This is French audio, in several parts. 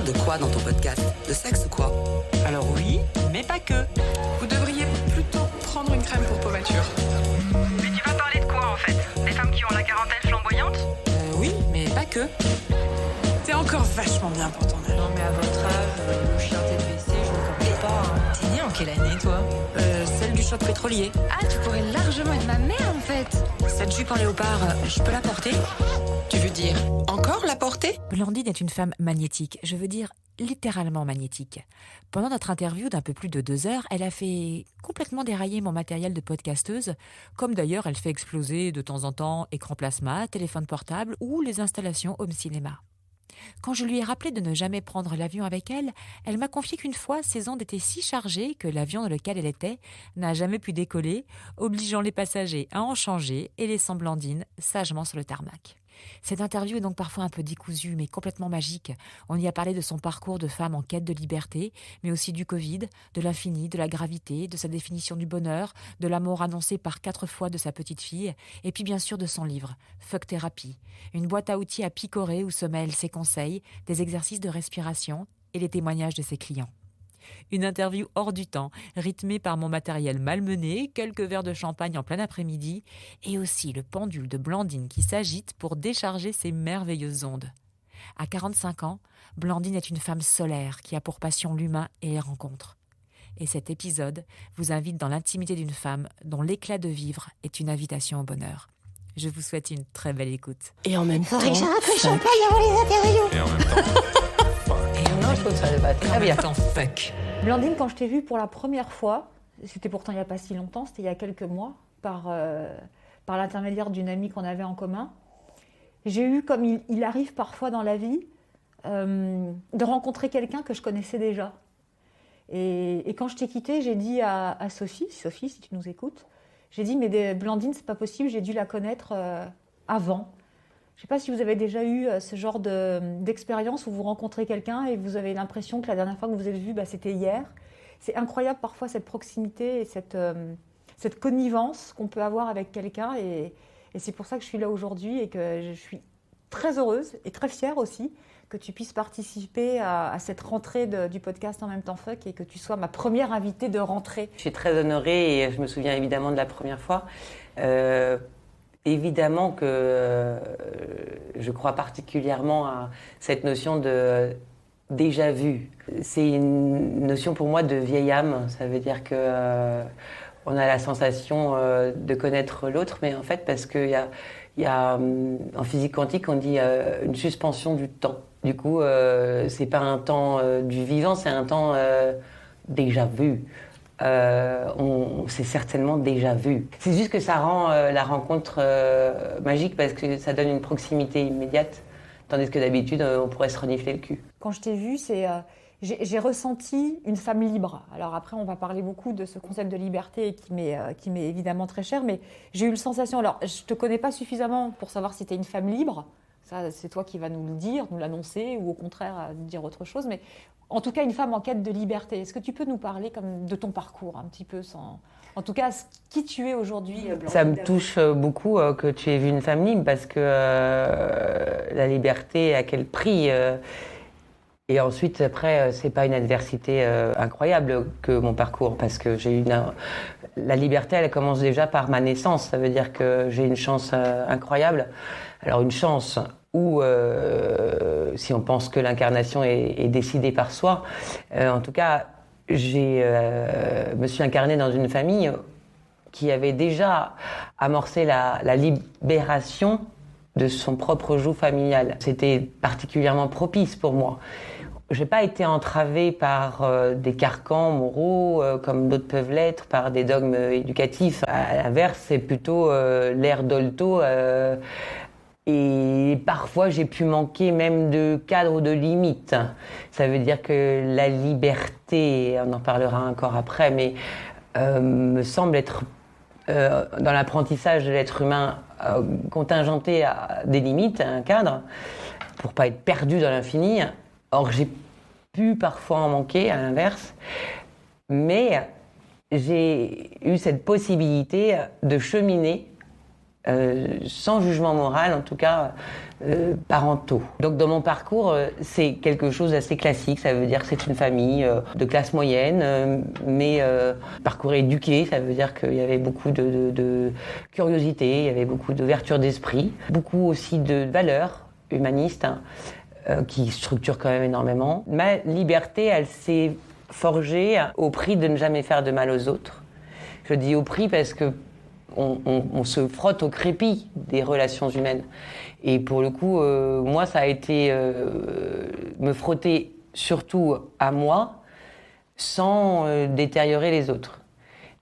de quoi dans ton podcast? De sexe ou quoi? Alors oui, mais pas que. Vous devriez plutôt prendre une crème pour peau mature. Mais tu vas parler de quoi en fait? Des femmes qui ont la quarantaine flamboyante? Oui, mais pas que. T'es encore vachement bien pour ton âge. Non mais à votre âge, le chien tête baissée, je ne connais pas. T'es née en quelle année, toi? Celle du choc pétrolier. Ah, tu pourrais largement être ma mère, en fait. Cette jupe en léopard, je peux la porter? Tu veux dire encore la porter? Blandine est une femme magnétique, je veux dire littéralement magnétique. Pendant notre interview d'un peu plus de 2 heures, elle a fait complètement dérailler mon matériel de podcasteuse, comme d'ailleurs elle fait exploser de temps en temps écran plasma, téléphone portable ou les installations home cinéma. Quand je lui ai rappelé de ne jamais prendre l'avion avec elle, elle m'a confié qu'une fois, ses ondes étaient si chargées que l'avion dans lequel elle était n'a jamais pu décoller, obligeant les passagers à en changer et laissant Blandine sagement sur le tarmac. Cette interview est donc parfois un peu décousue, mais complètement magique. On y a parlé de son parcours de femme en quête de liberté, mais aussi du Covid, de l'infini, de la gravité, de sa définition du bonheur, de l'amour annoncé par 4 fois de sa petite fille, et puis bien sûr de son livre, Fuck Therapy, une boîte à outils à picorer où se mêlent ses conseils, des exercices de respiration et les témoignages de ses clients. Une interview hors du temps, rythmée par mon matériel malmené, quelques verres de champagne en plein après-midi, et aussi le pendule de Blandine qui s'agite pour décharger ses merveilleuses ondes. À 45 ans, Blandine est une femme solaire qui a pour passion l'humain et les rencontres. Et cet épisode vous invite dans l'intimité d'une femme dont l'éclat de vivre est une invitation au bonheur. Je vous souhaite une très belle écoute. Et en même temps... Faudrait que j'aille un peu de champagne avant les interviews. Et en même temps... Non, je trouve que ça allait pas très bien. Attends, fuck. Blandine, quand je t'ai vue pour la première fois, c'était pourtant il n'y a pas si longtemps, c'était il y a quelques mois, par l'intermédiaire d'une amie qu'on avait en commun, j'ai eu, comme il arrive parfois dans la vie, de rencontrer quelqu'un que je connaissais déjà. Et quand je t'ai quittée, j'ai dit à Sophie, si tu nous écoutes, j'ai dit, mais Blandine, c'est pas possible, j'ai dû la connaître avant. Je ne sais pas si vous avez déjà eu ce genre d'expérience où vous rencontrez quelqu'un et vous avez l'impression que la dernière fois que vous vous êtes vu, c'était hier. C'est incroyable parfois cette proximité et cette connivence qu'on peut avoir avec quelqu'un. Et c'est pour ça que je suis là aujourd'hui et que je suis très heureuse et très fière aussi que tu puisses participer à cette rentrée du podcast En même temps fuck et que tu sois ma première invitée de rentrée. Je suis très honorée et je me souviens évidemment de la première fois. Évidemment que je crois particulièrement à cette notion de déjà vu. C'est une notion pour moi de vieille âme. Ça veut dire que on a la sensation de connaître l'autre, mais en fait parce qu'il y a en physique quantique on dit une suspension du temps. Du coup, c'est pas un temps du vivant, c'est un temps déjà vu. On s'est certainement déjà vu. C'est juste que ça rend la rencontre magique parce que ça donne une proximité immédiate, tandis que d'habitude, on pourrait se renifler le cul. Quand je t'ai vue, j'ai ressenti une femme libre. Alors après, on va parler beaucoup de ce concept de liberté qui m'est évidemment très cher, mais j'ai eu la sensation, alors je te connais pas suffisamment pour savoir si tu es une femme libre, ça c'est toi qui vas nous le dire, nous l'annoncer, ou au contraire dire autre chose, mais en tout cas une femme en quête de liberté. Est-ce que tu peux nous parler comme de ton parcours un petit peu, en tout cas qui tu es aujourd'hui, Blandine? Ça me touche beaucoup que tu aies vu une femme libre parce que la liberté, à quel prix et ensuite, après, c'est pas une adversité incroyable que mon parcours, parce que j'ai la liberté, elle commence déjà par ma naissance. Ça veut dire que j'ai une chance incroyable. Alors une chance où, si on pense que l'incarnation est décidée par soi, en tout cas, me suis incarnée dans une famille qui avait déjà amorcé la libération de son propre joug familial. C'était particulièrement propice pour moi. Je n'ai pas été entravée par des carcans moraux, comme d'autres peuvent l'être, par des dogmes éducatifs. À l'inverse, c'est plutôt l'ère Dolto. Et parfois, j'ai pu manquer même de cadre ou de limites. Ça veut dire que la liberté, on en parlera encore après, mais me semble être, dans l'apprentissage de l'être humain, contingenté à des limites, à un cadre, pour pas être perdu dans l'infini. Or, j'ai pu parfois en manquer, à l'inverse, mais j'ai eu cette possibilité de cheminer sans jugement moral, en tout cas parentaux. Donc dans mon parcours, c'est quelque chose d'assez classique, ça veut dire que c'est une famille de classe moyenne, mais parcours éduqué, ça veut dire qu'il y avait beaucoup de curiosité, il y avait beaucoup d'ouverture d'esprit, beaucoup aussi de valeurs humanistes qui structurent quand même énormément. Ma liberté, elle s'est forgée au prix de ne jamais faire de mal aux autres. Je dis au prix parce que on se frotte au crépi des relations humaines. Et pour le coup, moi, ça a été me frotter surtout à moi sans détériorer les autres.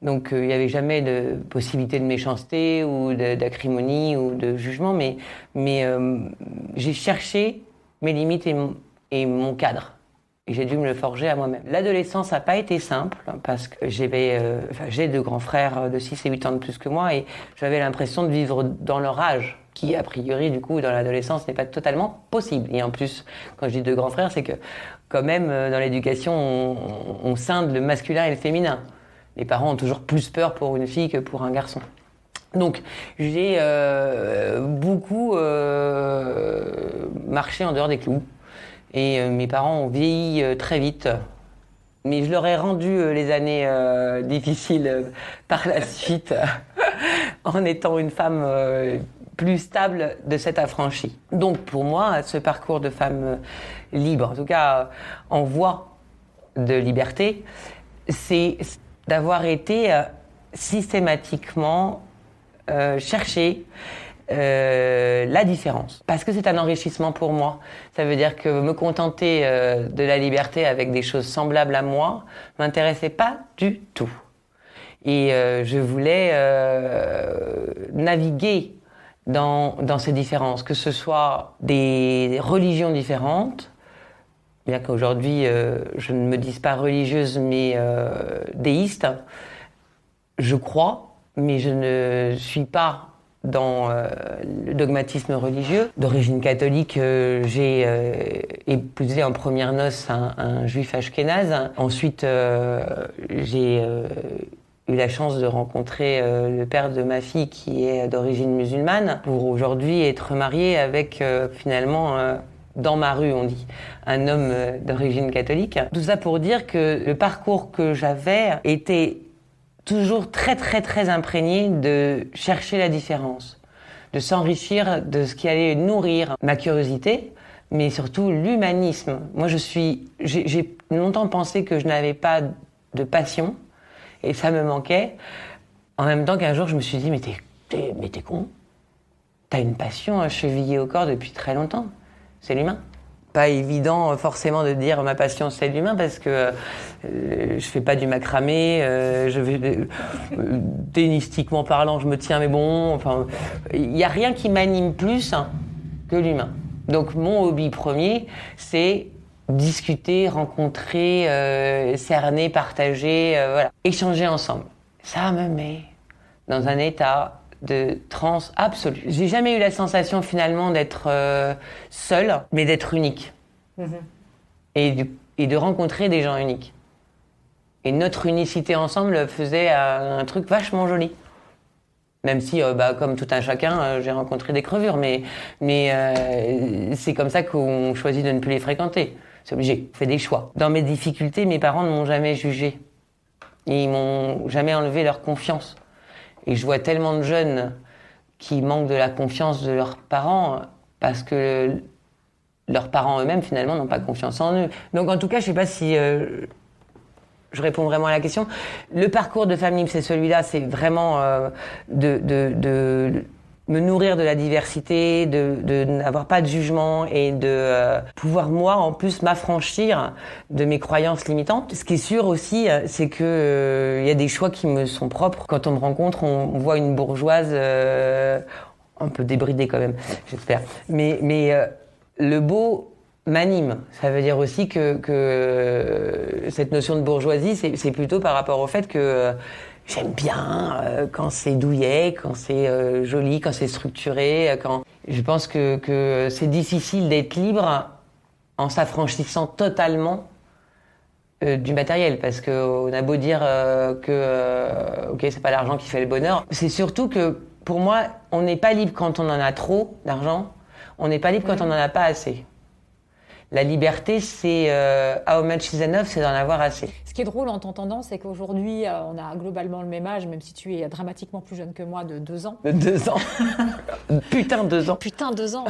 Donc, il n'y avait jamais de possibilité de méchanceté ou d'acrimonie ou de jugement, mais j'ai cherché mes limites et mon cadre. Et j'ai dû me le forger à moi-même. L'adolescence n'a pas été simple parce que j'ai 2 grands frères de 6 et 8 ans de plus que moi et j'avais l'impression de vivre dans leur âge, qui a priori, du coup, dans l'adolescence n'est pas totalement possible. Et en plus, quand je dis 2 grands frères, c'est que quand même, dans l'éducation, on scinde le masculin et le féminin. Les parents ont toujours plus peur pour une fille que pour un garçon. Donc, j'ai beaucoup marché en dehors des clous. Et mes parents ont vieilli très vite. Mais je leur ai rendu les années difficiles par la suite en étant une femme plus stable de cette affranchie. Donc pour moi, ce parcours de femme libre, en tout cas en voie de liberté, c'est d'avoir été systématiquement chercher la différence. Parce que c'est un enrichissement pour moi. Ça veut dire que me contenter de la liberté avec des choses semblables à moi m'intéressait pas du tout. Et je voulais naviguer dans ces différences, que ce soit des religions différentes, bien qu'aujourd'hui je ne me dise pas religieuse mais déiste. Je crois, mais je ne suis pas dans le dogmatisme religieux. D'origine catholique, j'ai épousé en première noces un juif ashkénaze. Ensuite, j'ai eu la chance de rencontrer le père de ma fille qui est d'origine musulmane pour aujourd'hui être mariée avec finalement dans ma rue, on dit, un homme d'origine catholique. Tout ça pour dire que le parcours que j'avais était toujours très très très imprégné de chercher la différence, de s'enrichir de ce qui allait nourrir ma curiosité, mais surtout l'humanisme. Moi j'ai longtemps pensé que je n'avais pas de passion, et ça me manquait. En même temps qu'un jour je me suis dit, mais t'es con, t'as une passion chevillée au corps depuis très longtemps, c'est l'humain. Pas évident forcément de dire ma passion c'est l'humain parce que je fais pas du macramé, tennistiquement parlant je me tiens mais bon, enfin il y a rien qui m'anime plus que l'humain. Donc mon hobby premier c'est discuter, rencontrer, cerner, partager, voilà, échanger ensemble. Ça me met dans un état de transe absolue. J'ai jamais eu la sensation finalement d'être seule, mais d'être unique. Et de rencontrer des gens uniques. Et notre unicité ensemble faisait un truc vachement joli. Même si, comme tout un chacun, j'ai rencontré des crevures, mais c'est comme ça qu'on choisit de ne plus les fréquenter. C'est obligé, on fait des choix. Dans mes difficultés, mes parents ne m'ont jamais jugé. Ils m'ont jamais enlevé leur confiance. Et je vois tellement de jeunes qui manquent de la confiance de leurs parents parce que leurs parents eux-mêmes, finalement, n'ont pas confiance en eux. Donc, en tout cas, je ne sais pas si je réponds vraiment à la question. Le parcours de femme libre, c'est celui-là. C'est vraiment de me nourrir de la diversité, de n'avoir pas de jugement et de pouvoir, moi, en plus, m'affranchir de mes croyances limitantes. Ce qui est sûr aussi, c'est que y a des choix qui me sont propres. Quand on me rencontre, on voit une bourgeoise un peu débridée quand même, j'espère. Mais le beau m'anime. Ça veut dire aussi que cette notion de bourgeoisie, c'est plutôt par rapport au fait que j'aime bien quand c'est douillet, quand c'est joli, quand c'est structuré. Je pense que c'est difficile d'être libre en s'affranchissant totalement du matériel, parce qu'on a beau dire que ok, c'est pas l'argent qui fait le bonheur. C'est surtout que pour moi, on n'est pas libre quand on en a trop d'argent, on n'est pas libre quand on n'en a pas assez. La liberté, c'est how much is enough, c'est d'en avoir assez. Ce qui est drôle en t'entendant, c'est qu'aujourd'hui, on a globalement le même âge, même si tu es dramatiquement plus jeune que moi de 2 ans. De 2 ans. Putain, 2 ans. Putain, 2 ans.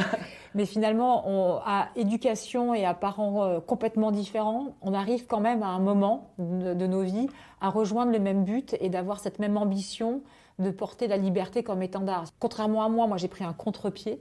Mais finalement, à éducation et à parents complètement différents, on arrive quand même à un moment de nos vies à rejoindre le même but et d'avoir cette même ambition de porter la liberté comme étendard. Contrairement à moi, j'ai pris un contre-pied.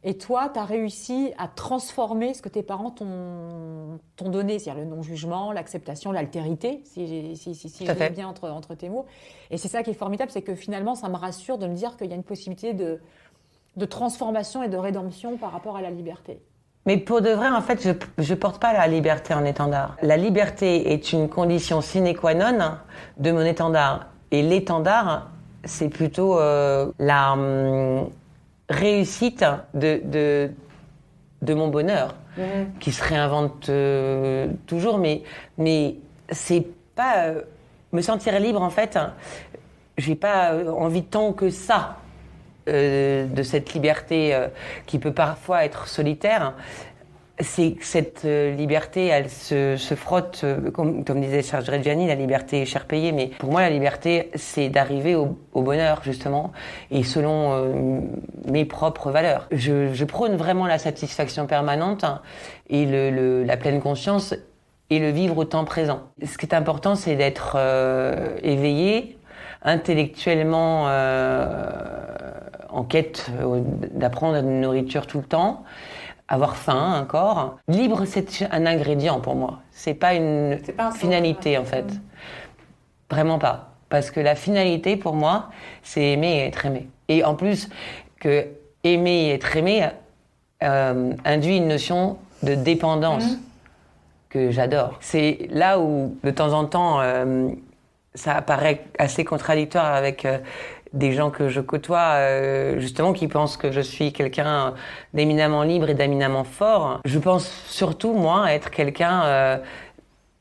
Et toi, tu as réussi à transformer ce que tes parents t'ont donné, c'est-à-dire le non-jugement, l'acceptation, l'altérité, si je vais bien entre tes mots. Et c'est ça qui est formidable, c'est que finalement, ça me rassure de me dire qu'il y a une possibilité de transformation et de rédemption par rapport à la liberté. Mais pour de vrai, en fait, je porte pas la liberté en étendard. La liberté est une condition sine qua non de mon étendard. Et l'étendard, c'est plutôt la réussite de mon bonheur, qui se réinvente toujours, mais c'est pas me sentir libre, en fait. J'ai pas envie tant que ça de cette liberté qui peut parfois être solitaire. C'est que cette liberté, elle se frotte, comme disait Serge Reggiani, la liberté est cher payée. Mais pour moi, la liberté, c'est d'arriver au bonheur, justement, et selon mes propres valeurs. Je prône vraiment la satisfaction permanente et la pleine conscience et le vivre au temps présent. Ce qui est important, c'est d'être éveillé, intellectuellement en quête d'apprendre une nourriture tout le temps, avoir faim, un corps. Libre, c'est un ingrédient pour moi. C'est pas une finalité, en fait. Vraiment pas. Parce que la finalité, pour moi, c'est aimer et être aimé. Et en plus, que aimer et être aimé induit une notion de dépendance que j'adore. C'est là où, de temps en temps, ça apparaît assez contradictoire avec des gens que je côtoie, justement, qui pensent que je suis quelqu'un d'éminemment libre et d'éminemment fort. Je pense surtout, moi, être quelqu'un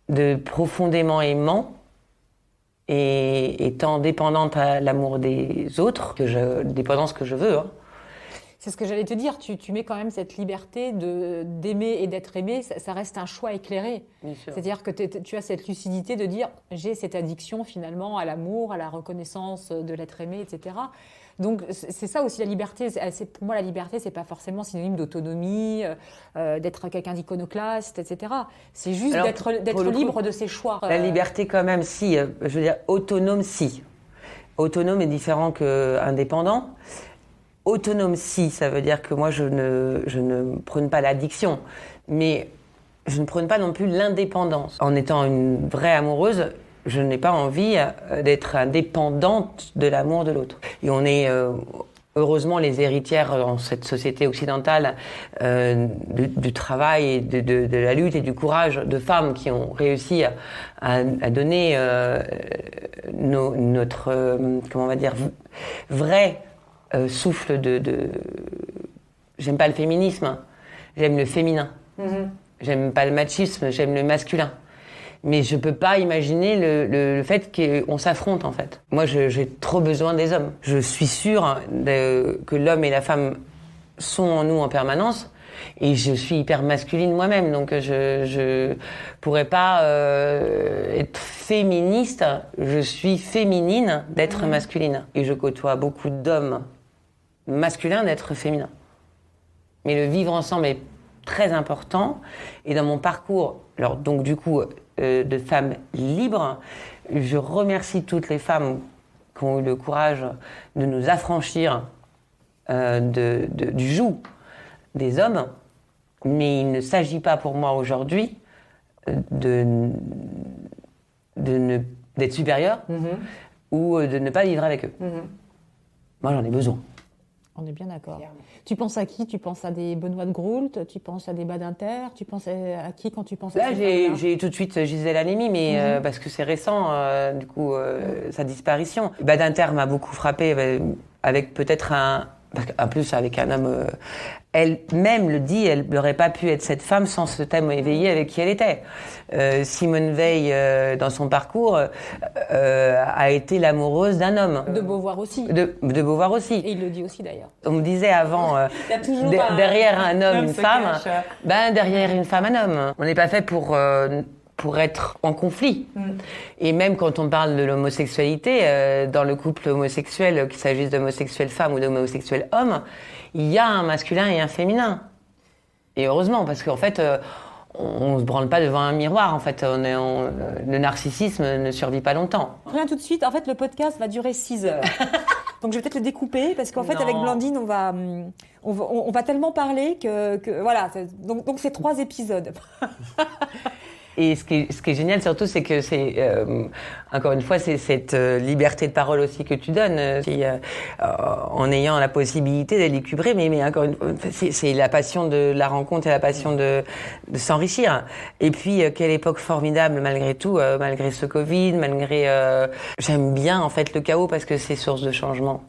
de profondément aimant et étant dépendante à l'amour des autres, dépendance que je veux. C'est ce que j'allais te dire, tu mets quand même cette liberté d'aimer et d'être aimé, ça reste un choix éclairé. C'est-à-dire que tu as cette lucidité de dire j'ai cette addiction finalement à l'amour, à la reconnaissance de l'être aimé, etc. Donc c'est ça aussi la liberté. Pour moi la liberté c'est pas forcément synonyme d'autonomie, d'être quelqu'un d'iconoclaste, etc. C'est juste d'être libre de ses choix. La liberté quand même, si, je veux dire autonome, si. Autonome est différent qu'indépendant. Autonome, si, ça veut dire que moi, je ne prône pas l'addiction, mais je ne prône pas non plus l'indépendance. En étant une vraie amoureuse, je n'ai pas envie d'être indépendante de l'amour de l'autre. Et on est heureusement les héritières dans cette société occidentale du travail, et de la lutte et du courage de femmes qui ont réussi à donner notre, comment on va dire, vrai souffle j'aime pas le féminisme, j'aime le féminin. J'aime pas le machisme, j'aime le masculin. Mais je peux pas imaginer le fait qu'on s'affronte, en fait. Moi, j'ai trop besoin des hommes. Je suis sûre que l'homme et la femme sont en nous en permanence. Et je suis hyper masculine moi-même, donc je pourrais pas être féministe. Je suis féminine d'être masculine. Et je côtoie beaucoup d'hommes masculins d'être féminins. Mais le vivre ensemble est très important. Et dans mon parcours, alors donc du coup de femme libre, je remercie toutes les femmes qui ont eu le courage de nous affranchir du joug des hommes. Mais il ne s'agit pas pour moi aujourd'hui d'être supérieur ou de ne pas vivre avec eux. Moi, j'en ai besoin. On est bien d'accord. Tu penses à qui ? Tu penses à des Benoît de Groult ? Tu penses à des Badinter ? Tu penses à qui quand tu penses à Là, j'ai tout de suite Gisèle Halimi, mais parce que c'est récent, du coup, sa disparition. Badinter m'a beaucoup frappée, avec peut-être Parce qu'en plus, avec un homme, elle-même le dit, elle n'aurait pas pu être cette femme sans ce thème éveillé avec qui elle était. Simone Veil, dans son parcours, a été l'amoureuse d'un homme. De Beauvoir aussi. De Beauvoir aussi. Et il le dit aussi d'ailleurs. On me disait avant, derrière un homme, une femme, derrière une femme, un homme. On n'est pas fait pour être en conflit. Et même quand on parle de l'homosexualité, dans le couple homosexuel, qu'il s'agisse d'homosexuels femmes ou d'homosexuels hommes, il y a un masculin et un féminin. Et heureusement, parce qu'en fait, on se branle pas devant un miroir. En fait, le narcissisme ne survit pas longtemps. Rien tout de suite. En fait, le podcast va durer 6 heures. Donc je vais peut-être le découper parce qu'en fait, avec Blandine, on va tellement parler que voilà. Donc c'est 3 épisodes. Et ce qui est génial surtout, c'est que c'est, encore une fois, c'est cette liberté de parole aussi que tu donnes, en ayant la possibilité de l'équilibrer, mais encore une fois, c'est la passion de la rencontre et la passion de s'enrichir. Et puis, quelle époque formidable malgré tout, malgré ce Covid, j'aime bien en fait le chaos parce que c'est source de changement.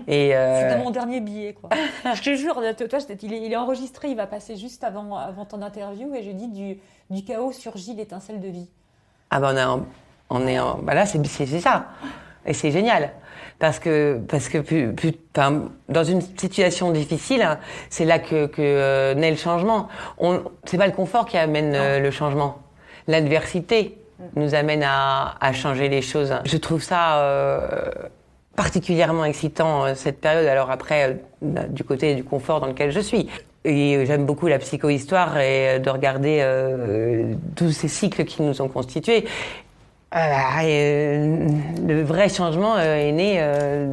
Et c'est dans mon dernier billet, quoi. Je te jure, toi, il est enregistré, il va passer juste avant ton interview, et je dis du chaos surgit l'étincelle de vie. Ah là c'est ça, et c'est génial parce que dans une situation difficile, c'est là que naît le changement. C'est pas le confort qui amène le changement, l'adversité nous amène à changer les choses. Je trouve ça particulièrement excitant cette période. Alors après, du côté du confort dans lequel je suis. Et j'aime beaucoup la psychohistoire et de regarder tous ces cycles qui nous ont constitués. Le vrai changement est né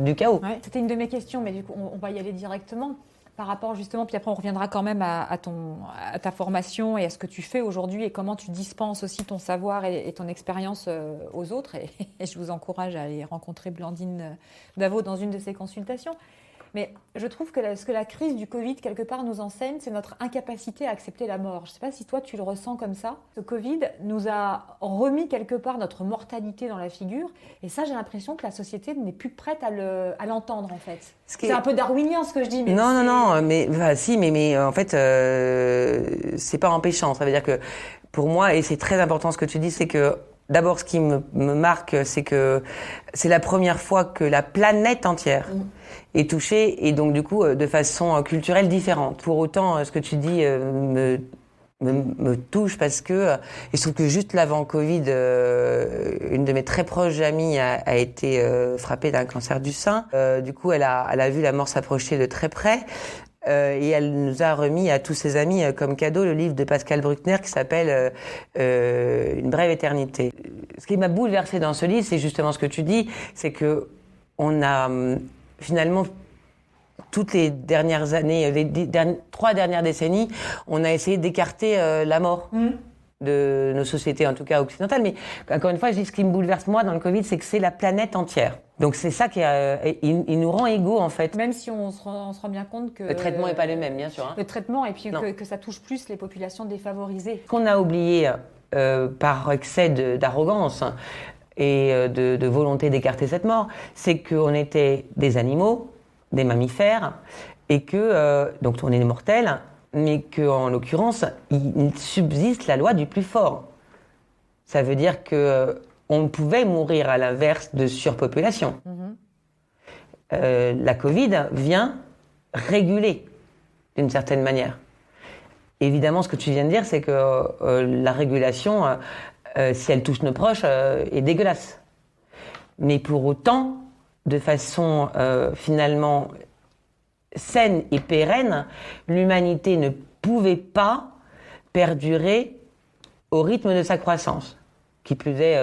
du chaos. Ouais, c'était une de mes questions, mais du coup, on va y aller directement. Par rapport justement, puis après on reviendra quand même à ta formation et à ce que tu fais aujourd'hui et comment tu dispenses aussi ton savoir et ton expérience aux autres. Et je vous encourage à aller rencontrer Blandine Davo dans une de ses consultations. Mais je trouve que ce que la crise du Covid, quelque part, nous enseigne, c'est notre incapacité à accepter la mort. Je ne sais pas si toi, tu le ressens comme ça. Ce Covid nous a remis quelque part notre mortalité dans la figure. Et ça, j'ai l'impression que la société n'est plus prête à l'entendre, en fait. C'est un peu darwinien, ce que je dis. Mais non, mais en fait, c'est pas empêchant. Ça veut dire que, pour moi, et c'est très important ce que tu dis, c'est que, d'abord, ce qui me marque, c'est que c'est la première fois que la planète entière est touchée, et donc du coup de façon culturelle différente. Pour autant, ce que tu dis me touche parce que il se trouve que juste l'avant Covid, une de mes très proches amies a été frappée d'un cancer du sein. Du coup, elle a vu la mort s'approcher de très près. Et elle nous a remis à tous ses amis comme cadeau le livre de Pascal Bruckner qui s'appelle Une brève éternité. Ce qui m'a bouleversée dans ce livre, c'est justement ce que tu dis, c'est que on a finalement toutes les dernières années, les 3 dernières décennies, on a essayé d'écarter la mort de nos sociétés, en tout cas occidentales. Mais encore une fois, je dis ce qui me bouleverse moi dans le Covid, c'est que c'est la planète entière. Donc c'est ça qui il nous rend égaux en fait. Même si on se rend bien compte que le traitement n'est pas le même, bien sûr. Hein. Le traitement et puis que ça touche plus les populations défavorisées. Ce qu'on a oublié par excès d'arrogance et de volonté d'écarter cette mort, c'est qu'on était des animaux, des mammifères, et que donc on est des mortels, mais qu'en l'occurrence, il subsiste la loi du plus fort. Ça veut dire que on pouvait mourir à l'inverse de surpopulation. La Covid vient réguler d'une certaine manière. Évidemment, ce que tu viens de dire, c'est que la régulation, si elle touche nos proches, est dégueulasse. Mais pour autant, de façon finalement saine et pérenne, l'humanité ne pouvait pas perdurer au rythme de sa croissance. Qui plus est,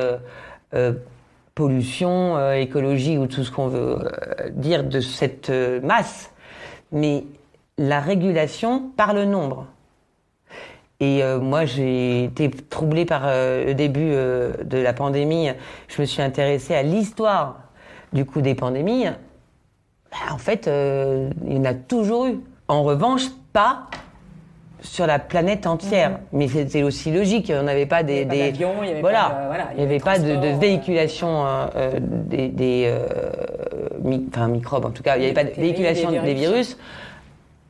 pollution, écologie ou tout ce qu'on veut dire de cette masse. Mais la régulation par le nombre. Et moi, j'ai été troublée par le début de la pandémie. Je me suis intéressée à l'histoire du coup des pandémies. En fait, il y en a toujours eu. En revanche, pas sur la planète entière. Mais c'était aussi logique. On n'avait pas des d'avions, il n'y avait pas de véhiculation microbes, en tout cas, il n'y avait pas de véhiculation des virus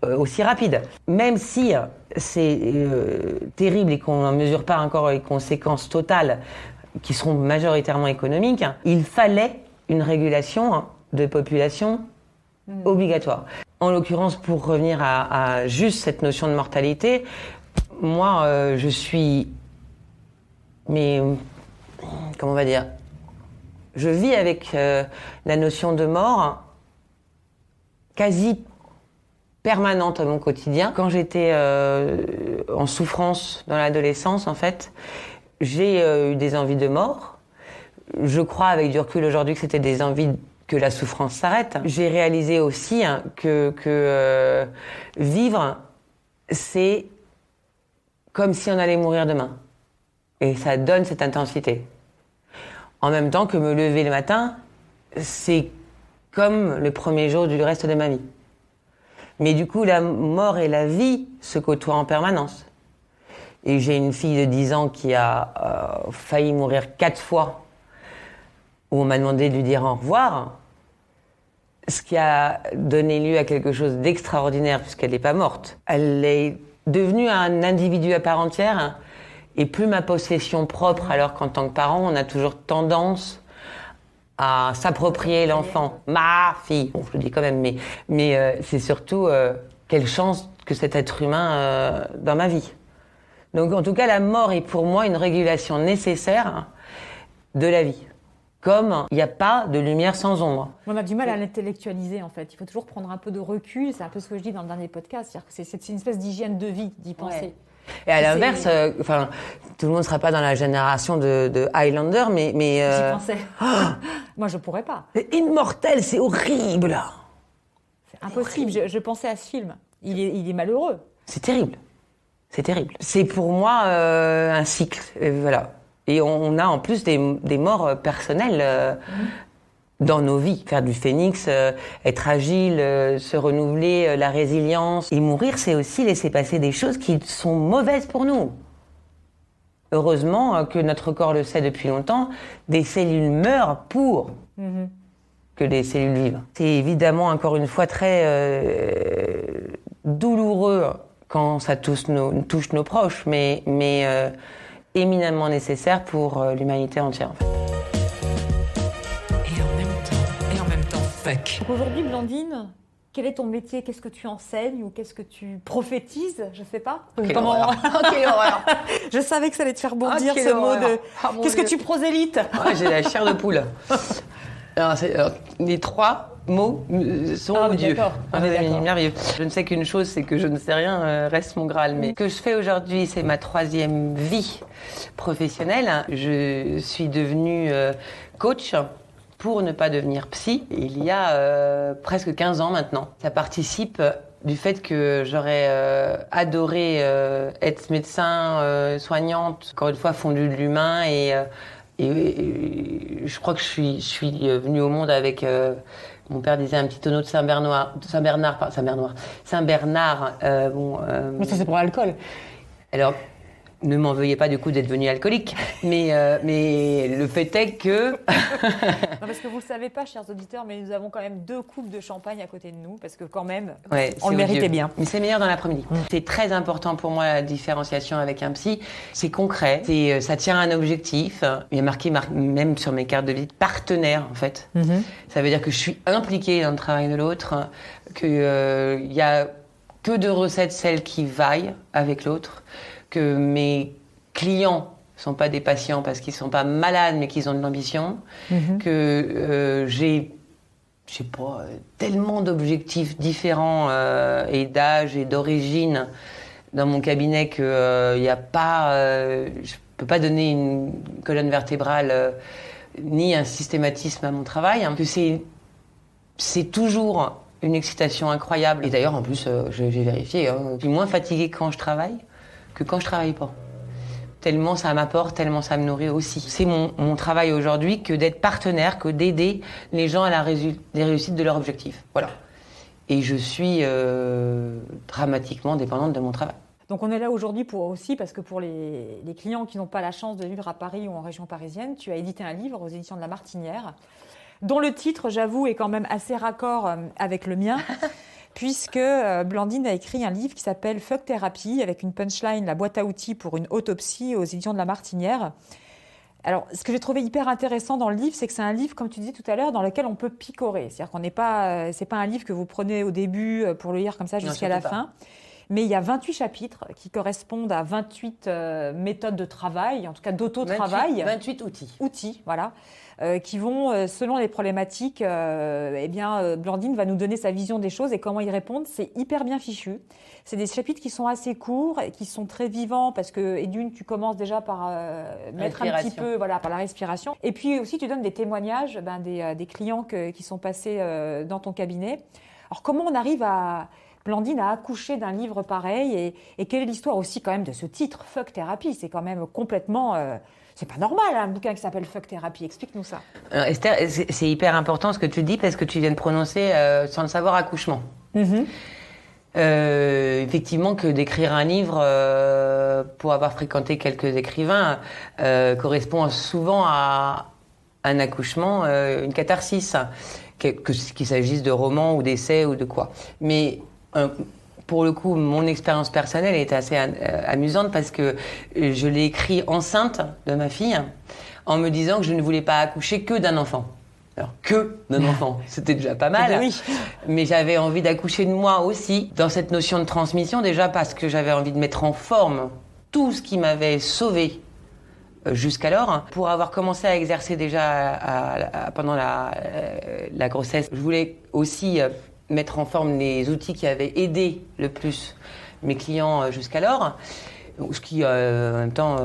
aussi rapide. Même si c'est terrible et qu'on n'en mesure pas encore les conséquences totales qui seront majoritairement économiques, il fallait une régulation de population obligatoire. En l'occurrence, pour revenir à juste cette notion de mortalité, moi, je suis... Mais... Comment on va dire ? Je vis avec la notion de mort quasi permanente à mon quotidien. Quand j'étais en souffrance dans l'adolescence, en fait, j'ai eu des envies de mort. Je crois, avec du recul aujourd'hui, que c'était des envies que la souffrance s'arrête. J'ai réalisé aussi que vivre, c'est comme si on allait mourir demain. Et ça donne cette intensité. En même temps que me lever le matin, c'est comme le premier jour du reste de ma vie. Mais du coup, la mort et la vie se côtoient en permanence. Et j'ai une fille de 10 ans qui a failli mourir 4 fois, où on m'a demandé de lui dire au revoir, ce qui a donné lieu à quelque chose d'extraordinaire, puisqu'elle n'est pas morte. Elle est devenue un individu à part entière, et plus ma possession propre, alors qu'en tant que parent, on a toujours tendance à s'approprier l'enfant. Ma fille, bon, je le dis quand même, mais c'est surtout quelle chance que cet être humain dans ma vie. Donc en tout cas, la mort est pour moi une régulation nécessaire de la vie. Comme il n'y a pas de lumière sans ombre. On a du mal à l'intellectualiser en fait. Il faut toujours prendre un peu de recul. C'est un peu ce que je dis dans le dernier podcast. C'est-à-dire que c'est une espèce d'hygiène de vie d'y penser. Ouais. Et à l'inverse, tout le monde ne sera pas dans la génération de Highlander, mais j'y pensais. Moi, je pourrais pas. Immortel, c'est horrible. C'est impossible. Je pensais à ce film. Il est malheureux. C'est terrible. C'est terrible. C'est pour moi un cycle. Voilà. Et on a en plus des morts personnelles dans nos vies. Faire du phénix, être agile, se renouveler, la résilience. Et mourir, c'est aussi laisser passer des choses qui sont mauvaises pour nous. Heureusement que notre corps le sait depuis longtemps, des cellules meurent pour que des cellules vivent. C'est évidemment, encore une fois, très douloureux quand ça touche nos proches, mais éminemment nécessaire pour l'humanité entière. En fait. Et en même temps, fuck. Donc aujourd'hui, Blandine, quel est ton métier ? Qu'est-ce que tu enseignes ou qu'est-ce que tu prophétises ? Je sais pas. Quelle horreur. Je savais que ça allait te faire bondir ce mot de. Qu'est-ce que tu prosélytes ? J'ai la chair de poule. Alors, les 3 mots sont odieux. Merveilleux. Je ne sais qu'une chose, c'est que je ne sais rien, reste mon Graal. Mais ce que je fais aujourd'hui, c'est ma 3e vie professionnelle. Je suis devenue coach pour ne pas devenir psy. Il y a presque 15 ans maintenant. Ça participe du fait que j'aurais adoré être médecin, soignante, encore une fois fondue de l'humain et je crois que je suis venue au monde avec mon père disait un petit tonneau de Saint-Bernard. Mais ça c'est pour l'alcool. Alors, ne m'en veuillez pas du coup d'être devenu alcoolique, mais le fait est que... Non, parce que vous ne le savez pas, chers auditeurs, mais nous avons quand même 2 coupes de champagne à côté de nous, parce que quand même, on le méritait bien. Mais c'est meilleur dans l'après-midi. C'est très important pour moi la différenciation avec un psy. C'est concret, ça tient à un objectif. Il y a marqué même sur mes cartes de visite partenaire en fait. Ça veut dire que je suis impliquée dans le travail de l'autre, qu'il y a que de recettes celles qui vaillent avec l'autre, que mes clients sont pas des patients parce qu'ils sont pas malades mais qu'ils ont de l'ambition, que j'ai pas tellement d'objectifs différents et d'âge et d'origine dans mon cabinet que y a pas je peux pas donner une colonne vertébrale ni un systématisme à mon travail, hein, que c'est toujours une excitation incroyable. Et d'ailleurs en plus j'ai vérifié, je suis moins fatiguée quand je travaille que quand je travaille pas. Tellement ça m'apporte, tellement ça me nourrit aussi. C'est mon travail aujourd'hui que d'être partenaire, que d'aider les gens à la réussite de leurs objectifs. Voilà. Et je suis dramatiquement dépendante de mon travail. Donc on est là aujourd'hui parce que pour les clients qui n'ont pas la chance de vivre à Paris ou en région parisienne, tu as édité un livre aux éditions de La Martinière. dont le titre, j'avoue, est quand même assez raccord avec le mien, puisque Blandine a écrit un livre qui s'appelle Fuck Thérapie, avec une punchline, la boîte à outils pour une autopsie aux éditions de La Martinière. Alors, ce que j'ai trouvé hyper intéressant dans le livre, c'est que c'est un livre, comme tu disais tout à l'heure, dans lequel on peut picorer. C'est-à-dire qu'on n'est pas, c'est pas un livre que vous prenez au début pour le lire comme ça jusqu'à la fin. Mais il y a 28 chapitres qui correspondent à 28 méthodes de travail, en tout cas d'auto-travail. 28 outils. Outils, voilà. Qui vont, selon les problématiques, Blandine va nous donner sa vision des choses et comment y répondre. C'est hyper bien fichu. C'est des chapitres qui sont assez courts et qui sont très vivants parce que, et d'une, tu commences déjà par mettre un petit peu, par la respiration. Et puis aussi, tu donnes des témoignages des clients qui sont passés dans ton cabinet. Alors, comment on arrive Blandine a accouché d'un livre pareil et quelle est l'histoire aussi quand même de ce titre, Fuck Thérapie? C'est quand même complètement... c'est pas normal, un bouquin qui s'appelle Fuck Thérapie. Explique-nous ça. Alors, Esther, c'est hyper important ce que tu dis parce que tu viens de prononcer sans le savoir accouchement. Mm-hmm. Effectivement que d'écrire un livre, pour avoir fréquenté quelques écrivains, correspond souvent à un accouchement, une catharsis, qu'il s'agisse de romans ou d'essais ou de quoi. Mais pour le coup, mon expérience personnelle est assez amusante parce que je l'ai écrit enceinte de ma fille en me disant que je ne voulais pas accoucher que d'un enfant. Alors, que d'un enfant, c'était déjà pas mal. Oui. Mais j'avais envie d'accoucher de moi aussi, dans cette notion de transmission, déjà parce que j'avais envie de mettre en forme tout ce qui m'avait sauvée jusqu'alors. Pour avoir commencé à exercer déjà pendant la grossesse, je voulais aussi mettre en forme les outils qui avaient aidé le plus mes clients jusqu'alors. Ce qui, en même temps,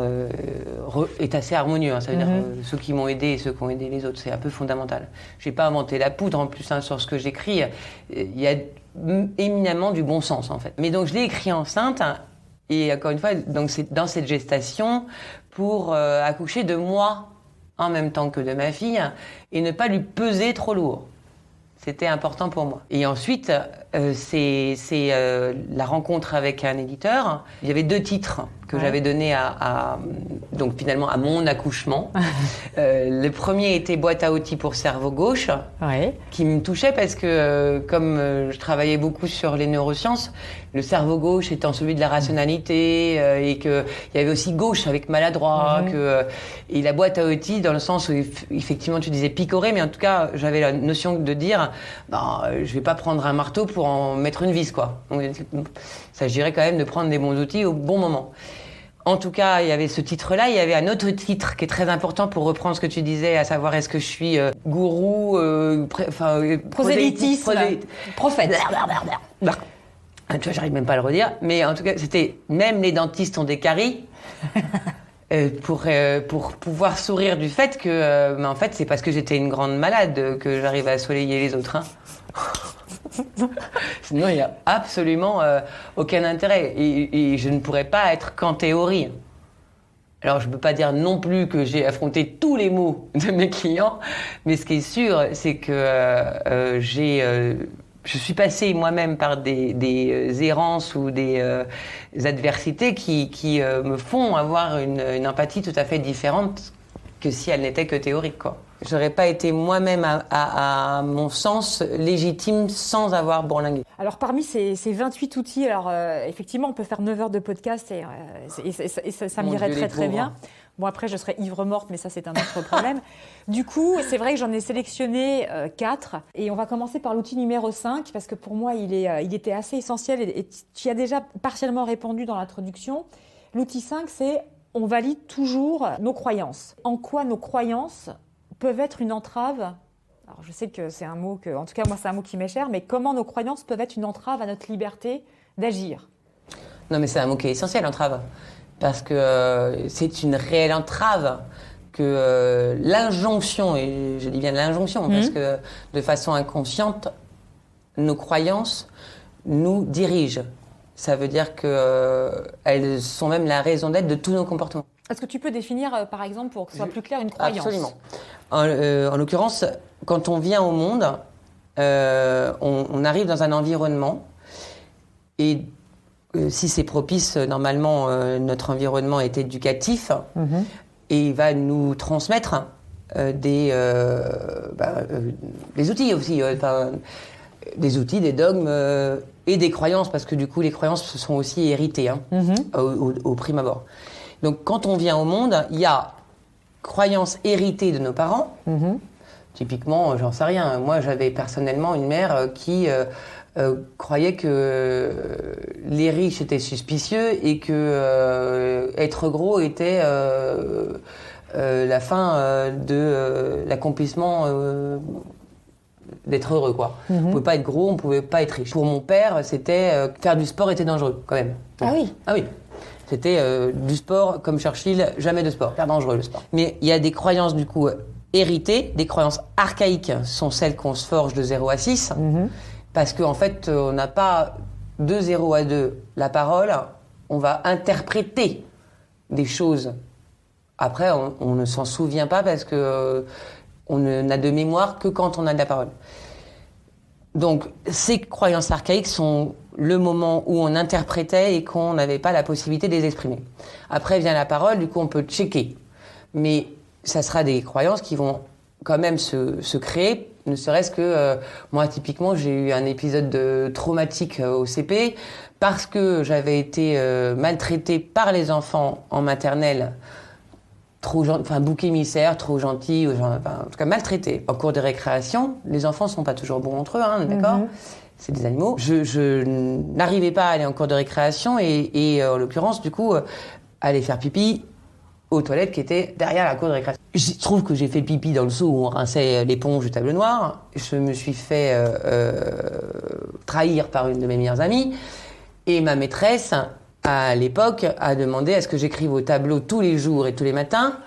est assez harmonieux. Ça veut dire ceux qui m'ont aidé et ceux qui ont aidé les autres. C'est un peu fondamental. Je n'ai pas inventé la poudre, en plus, sur ce que j'écris. Il y a éminemment du bon sens, en fait. Mais donc, je l'ai écrit enceinte. Et encore une fois, donc, c'est dans cette gestation pour accoucher de moi en même temps que de ma fille et ne pas lui peser trop lourd. C'était important pour moi. Et ensuite, c'est la rencontre avec un éditeur. Il y avait 2 titres que j'avais donnés donc finalement à mon accouchement. Le premier était Boîte à outils pour cerveau gauche, qui me touchait parce que comme je travaillais beaucoup sur les neurosciences, le cerveau gauche étant celui de la rationalité et qu'il y avait aussi gauche avec maladroit, et la boîte à outils dans le sens où effectivement tu disais picorer, mais en tout cas j'avais la notion de dire je vais pas prendre un marteau pour en mettre une vis, quoi. Donc, il s'agirait quand même de prendre des bons outils au bon moment. En tout cas, il y avait ce titre-là. Il y avait un autre titre qui est très important pour reprendre ce que tu disais, à savoir est-ce que je suis gourou, prosélytisme, prophète. Tu vois, j'arrive même pas à le redire. Mais en tout cas, c'était même les dentistes ont des caries. Pour pouvoir sourire du fait que, en fait, c'est parce que j'étais une grande malade que j'arrive à soleiller les autres. Sinon, il n'y a absolument aucun intérêt. Et je ne pourrais pas être qu'en théorie. Alors, je ne peux pas dire non plus que j'ai affronté tous les maux de mes clients, mais ce qui est sûr, c'est que je suis passée moi-même par des errances ou des adversités qui me font avoir une empathie tout à fait différente que si elle n'était que théorique, quoi. Je n'aurais pas été moi-même, à mon sens, légitime sans avoir bourlingué. Alors, parmi ces 28 outils, effectivement, on peut faire 9 heures de podcast et ça m'irait très, très bien. Bon, après, je serais ivre-morte, mais ça, c'est un autre problème. Du coup, c'est vrai que j'en ai sélectionné 4. Et on va commencer par l'outil numéro 5, parce que pour moi, il était assez essentiel et tu y as déjà partiellement répondu dans l'introduction. L'outil 5, c'est on valide toujours nos croyances. En quoi nos croyances peuvent être une entrave? Alors, je sais que c'est un mot en tout cas, moi, c'est un mot qui m'est cher, mais comment nos croyances peuvent être une entrave à notre liberté d'agir? Non, mais c'est un mot qui est essentiel, entrave. Parce que c'est une réelle entrave que l'injonction, et je dis bien l'injonction, parce que de façon inconsciente, nos croyances nous dirigent. Ça veut dire qu'elles sont même la raison d'être de tous nos comportements. Est-ce que tu peux définir, par exemple, pour que ce soit plus clair, une croyance? Absolument. En l'occurrence, quand on vient au monde, on arrive dans un environnement et si c'est propice, normalement, notre environnement est éducatif et il va nous transmettre des outils aussi, des outils, des dogmes et des croyances, parce que du coup les croyances sont aussi héritées au prime abord. Donc quand on vient au monde, il y a croyances héritées de nos parents. Typiquement, j'en sais rien. Moi, j'avais personnellement une mère qui croyait que les riches étaient suspicieux et que être gros était la fin de l'accomplissement d'être heureux, quoi. On pouvait pas être gros, on pouvait pas être riche. Pour mon père, c'était faire du sport était dangereux, quand même. Ah oui. Ah oui. C'était du sport, comme Churchill, jamais de sport. Faire dangereux, le sport. Mais il y a des croyances, du coup, héritées, des croyances archaïques, sont celles qu'on se forge de 0 à 6, parce qu'en fait, on n'a pas de 0 à 2 la parole, on va interpréter des choses. Après, on ne s'en souvient pas parce que on n'a de mémoire que quand on a de la parole. Donc, ces croyances archaïques sont le moment où on interprétait et qu'on n'avait pas la possibilité de les exprimer. Après vient la parole, du coup on peut checker. Mais ça sera des croyances qui vont quand même se créer, ne serait-ce que moi typiquement j'ai eu un épisode traumatique au CP parce que j'avais été maltraitée par les enfants en maternelle, bouc émissaire, trop gentil, en tout cas maltraitée. En cours de récréation, les enfants sont pas toujours bons entre eux, d'accord ? C'est des animaux. Je n'arrivais pas à aller en cours de récréation et en l'occurrence, du coup, aller faire pipi aux toilettes qui étaient derrière la cour de récréation. Je trouve que j'ai fait pipi dans le seau où on rinçait l'éponge du tableau noir. Je me suis fait trahir par une de mes meilleures amies. Et ma maîtresse, à l'époque, a demandé à ce que j'écrive au tableau tous les jours et tous les matins.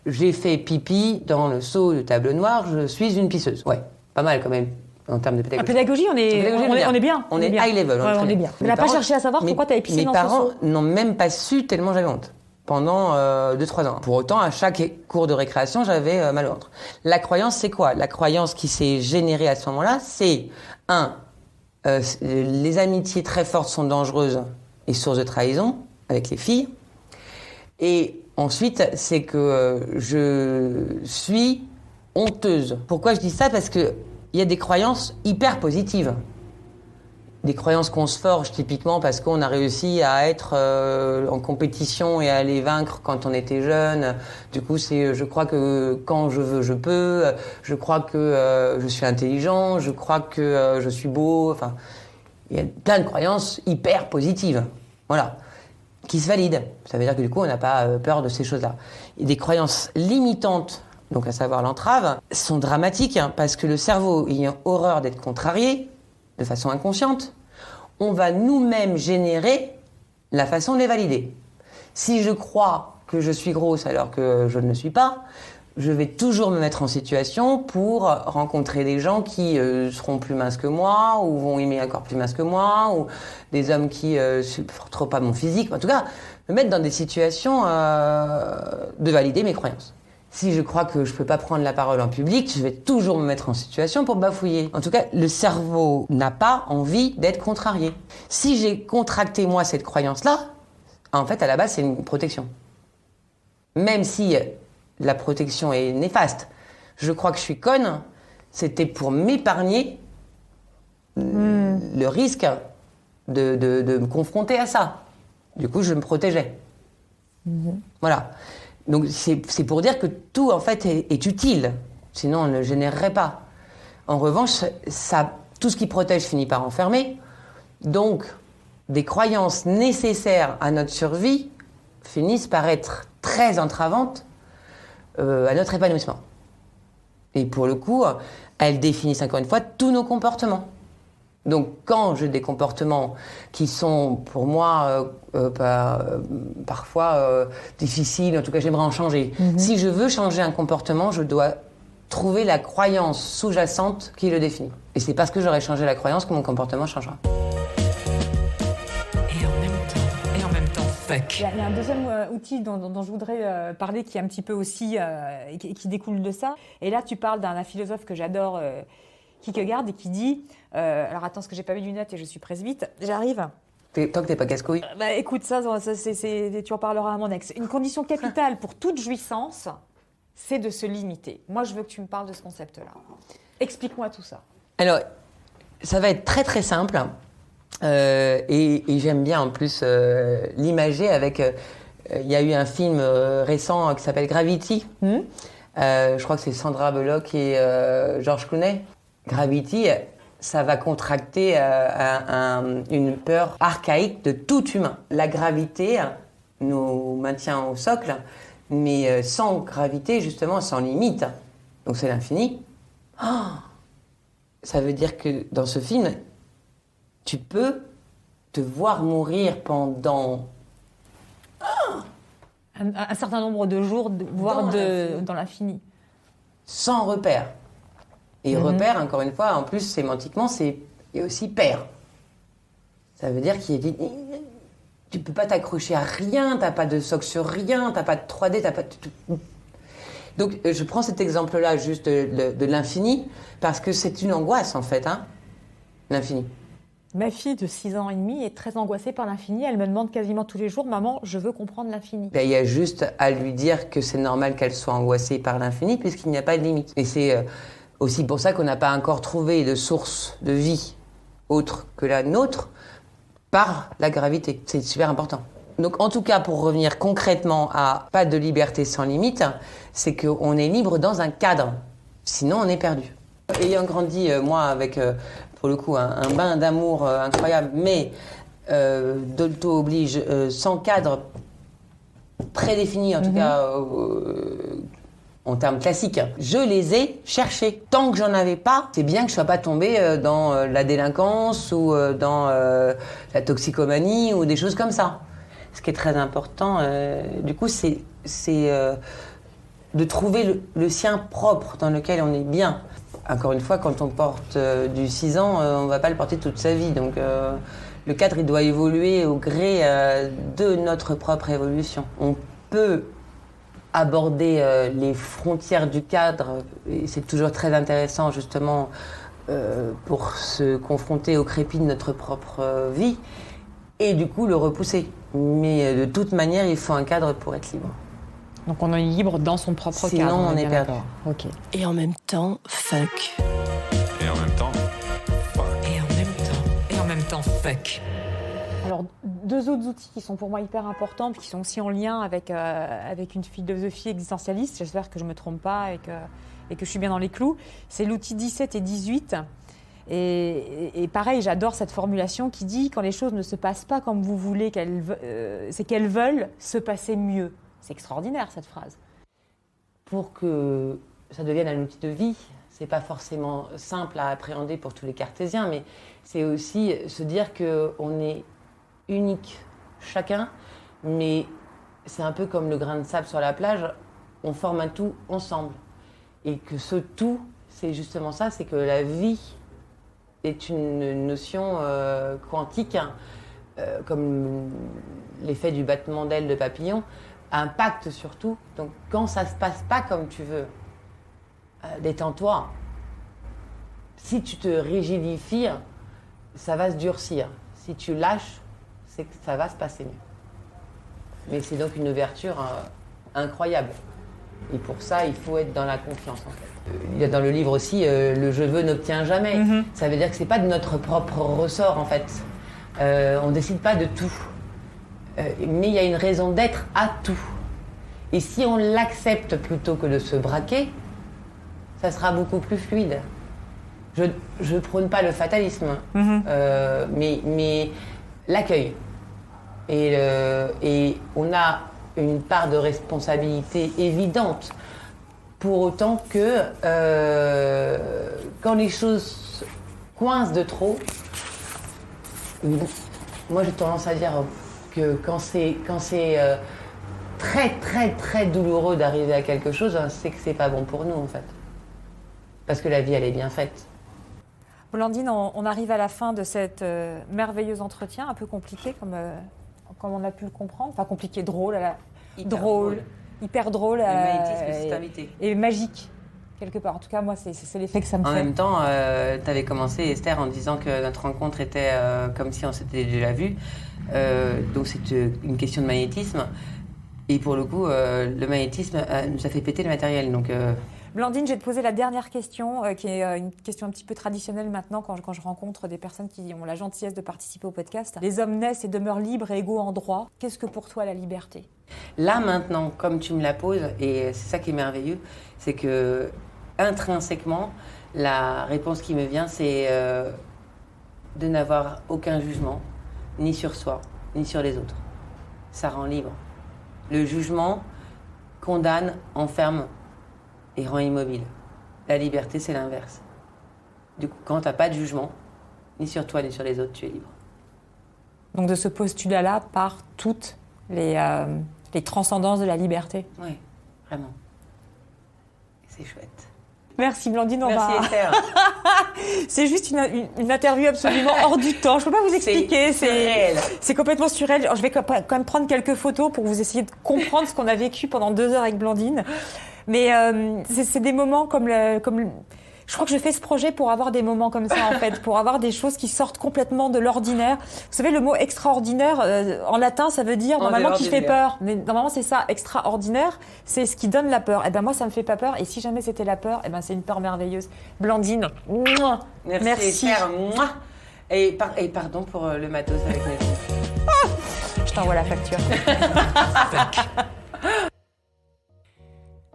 J'ai fait pipi dans le seau du tableau noir, je suis une pisseuse. Ouais, pas mal quand même. En termes de pédagogie. La pédagogie, on est bien. On est high level. Ouais, on est bien. On n'a pas cherché à savoir pourquoi tu avais pissé dans ce seau. Mes parents n'ont même pas su tellement j'avais honte. Pendant 2-3 ans. Pour autant, à chaque cours de récréation, j'avais mal au ventre. La croyance, c'est quoi ? La croyance qui s'est générée à ce moment-là, c'est les amitiés très fortes sont dangereuses et source de trahison avec les filles. Et ensuite, c'est que je suis honteuse. Pourquoi je dis ça ? Parce que il y a des croyances hyper positives. Des croyances qu'on se forge typiquement parce qu'on a réussi à être en compétition et à les vaincre quand on était jeune. Du coup, je crois que quand je veux, je peux. Je crois que je suis intelligent. Je crois que je suis beau. Enfin, il y a plein de croyances hyper positives. Voilà. Qui se valident. Ça veut dire que du coup, on n'a pas peur de ces choses-là. Et des croyances limitantes, donc à savoir l'entrave, sont dramatiques parce que le cerveau ayant horreur d'être contrarié, de façon inconsciente, on va nous-mêmes générer la façon de les valider. Si je crois que je suis grosse alors que je ne le suis pas, je vais toujours me mettre en situation pour rencontrer des gens qui seront plus minces que moi ou vont aimer encore plus minces que moi ou des hommes qui supporteront pas mon physique. En tout cas, me mettre dans des situations de valider mes croyances. Si je crois que je peux pas prendre la parole en public, je vais toujours me mettre en situation pour bafouiller. En tout cas, le cerveau n'a pas envie d'être contrarié. Si j'ai contracté moi cette croyance-là, en fait, à la base, c'est une protection. Même si la protection est néfaste, je crois que je suis conne, c'était pour m'épargner le risque de me confronter à ça. Du coup, je me protégeais. Voilà. Donc c'est pour dire que tout en fait est utile, sinon on ne le générerait pas. En revanche, tout ce qui protège finit par enfermer, donc des croyances nécessaires à notre survie finissent par être très entravantes à notre épanouissement. Et pour le coup, elles définissent encore une fois tous nos comportements. Donc quand j'ai des comportements qui sont pour moi parfois difficiles, en tout cas j'aimerais en changer. Si je veux changer un comportement, je dois trouver la croyance sous-jacente qui le définit. Et c'est parce que j'aurai changé la croyance que mon comportement changera. Et en même temps, fuck. Il y a un deuxième outil dont je voudrais parler qui est un petit peu aussi, qui découle de ça. Et là tu parles d'un philosophe que j'adore, Kierkegaard, et qui dit, alors attends, parce que j'ai pas mis de lunettes et je suis presbyte, j'arrive. Tant que t'es pas casse-couille. Écoute, tu en parleras à mon ex. Une condition capitale pour toute jouissance, c'est de se limiter. Moi, je veux que tu me parles de ce concept-là. Explique-moi tout ça. Alors, ça va être très très simple. Et j'aime bien en plus l'imager avec... Il y a eu un film récent qui s'appelle Gravity. Je crois que c'est Sandra Bullock et George Clooney. Gravity, ça va contracter une peur archaïque de tout humain. La gravité nous maintient au socle, mais sans gravité, justement, sans limite. Donc c'est l'infini. Ça veut dire que dans ce film, tu peux te voir mourir pendant... Un certain nombre de jours, voire dans l'infini. Sans repère. Et repère, encore une fois, en plus, sémantiquement, c'est aussi pair. Ça veut dire qu'il est... Tu peux pas t'accrocher à rien, t'as pas de socle sur rien, t'as pas de 3D, t'as pas de... Donc, je prends cet exemple-là juste de l'infini, parce que c'est une angoisse, en fait, l'infini. Ma fille de 6 ans et demi est très angoissée par l'infini. Elle me demande quasiment tous les jours, « Maman, je veux comprendre l'infini. » Il y a juste à lui dire que c'est normal qu'elle soit angoissée par l'infini, puisqu'il n'y a pas de limite. Et c'est aussi pour ça qu'on n'a pas encore trouvé de source de vie autre que la nôtre par la gravité. C'est super important. Donc, en tout cas, pour revenir concrètement à pas de liberté sans limite, c'est qu'on est libre dans un cadre. Sinon, on est perdu. Ayant grandi, moi, avec... pour le coup, un bain d'amour incroyable, mais Dolto oblige, sans cadre prédéfini, en tout cas en termes classiques. Je les ai cherchés. Tant que j'en avais pas, c'est bien que je sois pas tombée dans la délinquance ou dans la toxicomanie ou des choses comme ça. Ce qui est très important, du coup, c'est de trouver le sien propre dans lequel on est bien. Encore une fois, quand on porte du 6 ans, on ne va pas le porter toute sa vie. Donc le cadre, il doit évoluer au gré de notre propre évolution. On peut aborder les frontières du cadre, et c'est toujours très intéressant justement pour se confronter au crépi de notre propre vie, et du coup le repousser. Mais de toute manière, il faut un cadre pour être libre. Donc on est libre dans son propre cadre. Sinon, on est perdu. Ok. Et en même temps, fuck. Et en même temps, fuck. Et en même temps. Et en même temps, fuck. Alors, 2 autres outils qui sont pour moi hyper importants, puis qui sont aussi en lien avec une philosophie existentialiste, j'espère que je ne me trompe pas et que je suis bien dans les clous, c'est l'outil 17 et 18. Et pareil, j'adore cette formulation qui dit « Quand les choses ne se passent pas comme vous voulez, c'est qu'elles veulent se passer mieux ». C'est extraordinaire, cette phrase. Pour que ça devienne un outil de vie, c'est pas forcément simple à appréhender pour tous les cartésiens, mais c'est aussi se dire qu'on est unique chacun, mais c'est un peu comme le grain de sable sur la plage, on forme un tout ensemble. Et que ce tout, c'est justement ça, c'est que la vie est une notion quantique, comme l'effet du battement d'ailes de papillon, impacte surtout. Donc quand ça se passe pas comme tu veux, détends-toi. Si tu te rigidifies, ça va se durcir. Si tu lâches, c'est que ça va se passer mieux. Mais c'est donc une ouverture incroyable. Et pour ça, il faut être dans la confiance, en fait. Il y a dans le livre aussi, le « je veux » n'obtient jamais. Ça veut dire que c'est pas de notre propre ressort, en fait. On décide pas de tout. Mais il y a une raison d'être à tout. Et si on l'accepte plutôt que de se braquer, ça sera beaucoup plus fluide. Je prône pas le fatalisme, mais l'accueil. Et on a une part de responsabilité évidente. Pour autant que quand les choses coincent de trop, moi j'ai tendance à dire que quand c'est très très très douloureux d'arriver à quelque chose, c'est que c'est pas bon pour nous en fait. Parce que la vie elle est bien faite. Blandine, on arrive à la fin de cet merveilleux entretien, un peu compliqué comme on a pu le comprendre. Enfin compliqué, drôle, hyper drôle. Le magnétisme, c'est invité. Et magique, quelque part. En tout cas, moi, c'est l'effet que ça me fait. En même temps, tu avais commencé, Esther, en disant que notre rencontre était comme si on s'était déjà vu. Donc c'est une question de magnétisme. Et pour le coup, le magnétisme nous a fait péter le matériel. Donc, Blandine, je vais te poser la dernière question, qui est une question un petit peu traditionnelle maintenant quand je rencontre des personnes qui ont la gentillesse de participer au podcast. Les hommes naissent et demeurent libres et égaux en droit. Qu'est-ce que pour toi la liberté ? là, maintenant, comme tu me la poses, et c'est ça qui est merveilleux, c'est que intrinsèquement, la réponse qui me vient, c'est de n'avoir aucun jugement, ni sur soi, ni sur les autres. Ça rend libre. Le jugement condamne, enferme et rend immobile. La liberté, c'est l'inverse. Du coup, quand tu n'as pas de jugement, ni sur toi, ni sur les autres, tu es libre. Donc de ce postulat-là part toutes les transcendances de la liberté. Oui, vraiment. C'est chouette. Merci Blandine. Merci Esther. C'est juste une interview absolument hors du temps. Je ne peux pas vous expliquer. C'est complètement surréel. Je vais quand même prendre quelques photos pour vous essayer de comprendre ce qu'on a vécu pendant 2 heures avec Blandine. Mais c'est des moments comme je crois que je fais ce projet pour avoir des moments comme ça, en fait, pour avoir des choses qui sortent complètement de l'ordinaire. Vous savez, le mot extraordinaire, en latin, ça veut dire normalement qui fait peur. Mais normalement, c'est ça, extraordinaire, c'est ce qui donne la peur. Et ben moi, ça me fait pas peur. Et si jamais c'était la peur, et ben c'est une peur merveilleuse. Blandine, merci. Esther, et pardon pour le matos avec mes filles. Je t'envoie la facture.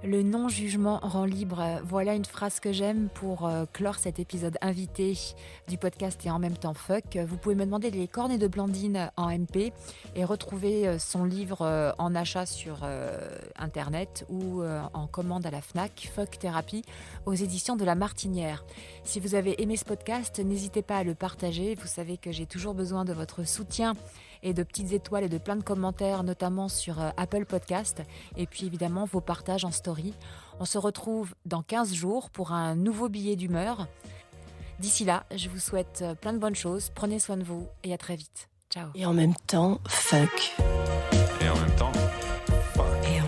Le non-jugement rend libre. Voilà une phrase que j'aime pour clore cet épisode invité du podcast et en même temps fuck. Vous pouvez me demander les cornets de Blandine en MP et retrouver son livre en achat sur internet ou en commande à la Fnac, Fuck Thérapie, aux éditions de La Martinière. Si vous avez aimé ce podcast, n'hésitez pas à le partager. Vous savez que j'ai toujours besoin de votre soutien et de petites étoiles et de plein de commentaires, notamment sur Apple Podcast. Et puis évidemment, vos partages en story. On se retrouve dans 15 jours pour un nouveau billet d'humeur. D'ici là, je vous souhaite plein de bonnes choses. Prenez soin de vous et à très vite. Ciao. Et en même temps, fuck. Et en même temps, fuck. Et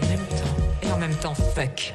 en même temps, fuck.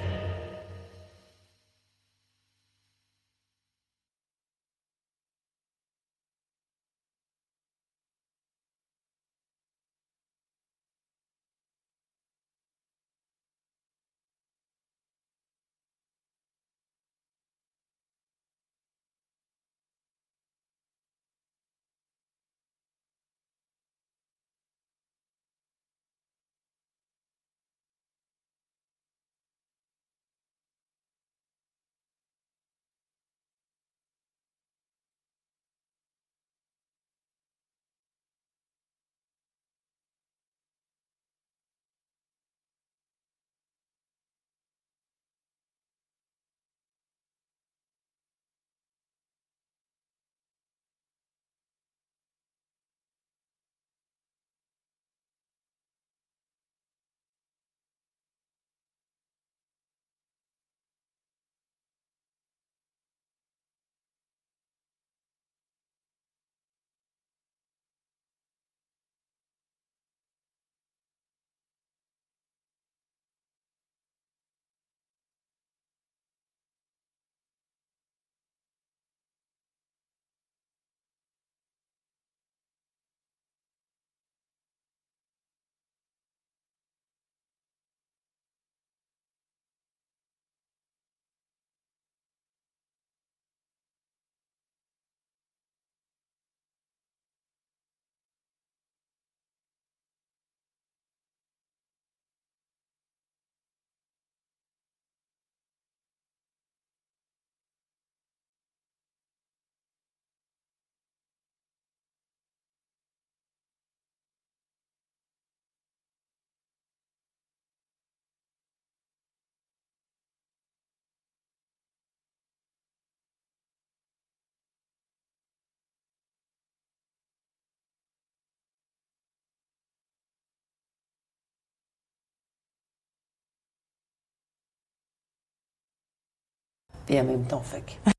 Et en même temps, fuck.